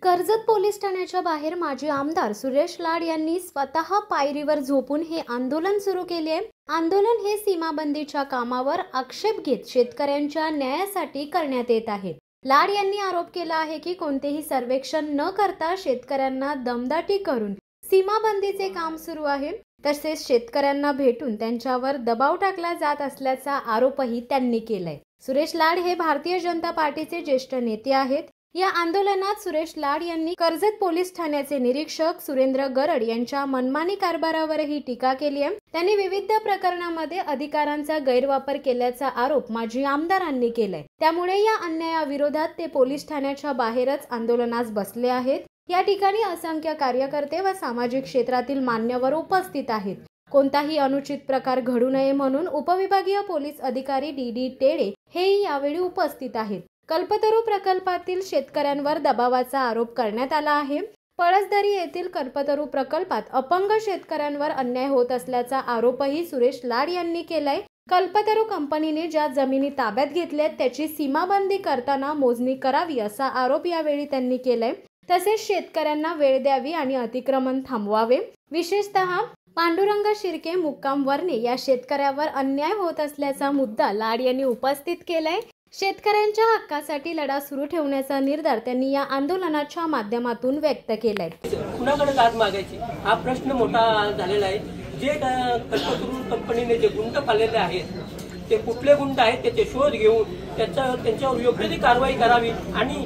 Karjat police ठाण्याच्या बाहेर माजी आमदार सुरेश लाड यांनी स्वतः पायरीवर झोपून हे आंदोलन सुरू केले आहे। आंदोलन हे सीमाबंदीच्या कामावर आक्षेप घेत शेतकऱ्यांच्या न्यायासाठी करण्यात येत आहे। लाड यांनी आरोप केला आहे की कोणतेही सर्वेक्षण न करता शेतकऱ्यांना दमदाटी करून सीमाबंदीचे काम सुरू आहे। तसेच शेतकऱ्यांना भेटून त्यांच्यावर दबाव टाकला जात असल्याचा आरोपही त्यांनी केलाय। सुरेश लाड हे भारतीय जनता पार्टीचे ज्येष्ठ नेते आहेत। या आंदोलनात सुरेश लाड यांनी कर्जत पोलीस ठाण्याचे निरीक्षक सुरेंद्र गरड यांच्या मनमानी कारभारावरही टीका केली आहे। त्यांनी विविध प्रकरणांमध्ये अधिकारांचा गैरवापर केल्याचा आरोप माजी आमदारांनी केलाय। त्यामुळे या अन्यायाविरोधात ते पोलीस ठाण्याच्या बाहेरच आंदोलनास बसले आहेत। या ठिकाणी असंख्य कार्यकर्ते व सामाजिक क्षेत्रातील मान्यवर उपस्थित आहेत। कोणताही अनुचित प्रकार घडू नये म्हणून उपविभागीय पोलीस अधिकारी डी टेडे हेही यावेळी उपस्थित आहेत। कल्पतरू प्रकल्पातील शेतकऱ्यांवर दबावाचा आरोप करण्यात आला आहे। पळसदरी येथील कल्पतरू प्रकल्पात अपंग शेतकऱ्यांवर अन्याय होत असल्याचा आरोपही सुरेश लाड यांनी केलाय। कल्पतरू कंपनीने ज्या जमिनी ताब्यात घेतल्यात त्याची सीमाबंदी करताना मोजणी करावी असा आरोप यावेळी त्यांनी केलाय। तसेच शेतकऱ्यांना वेळ द्यावी आणि अतिक्रमण थांबवावे। विशेषतः पांडुरंग शिर्के मुक्काम वर्णे या शेतकऱ्यावर अन्याय होत असल्याचा मुद्दा लाड यांनी उपस्थित केलाय। शेतकऱ्यांच्या हक्कासाठी लढा सुरू ठेवण्याचा निर्धार त्यांनी या आंदोलनाच्या माध्यमातून व्यक्त केलाय। कुणाकडे दाद मागायची हा प्रश्न मोठा झालेला आहे। जे कल्पतरू कंपनीने जे गुंड पाळलेले आहेत ते कुठले गुंड आहेत त्याचे शोध घेऊन त्यांच्यावर योग्य ती कारवाई करावी आणि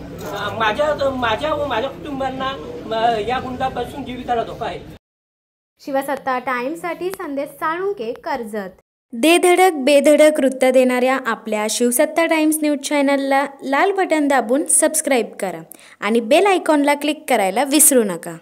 माझ्या व माझ्या कुटुंबांना या गुंडापासून जीविताला धोका आहे। शिवसत्ता टाइम्ससाठी संदेश साळुंके, कर्जत। दे धडक बेधडक वृत्त देणाऱ्या आपल्या शिवसत्ता टाइम्स न्यूज चॅनलला लाल बटन दाबून सबस्क्राईब करा आणि बेल आयकॉनला क्लिक करायला विसरू नका।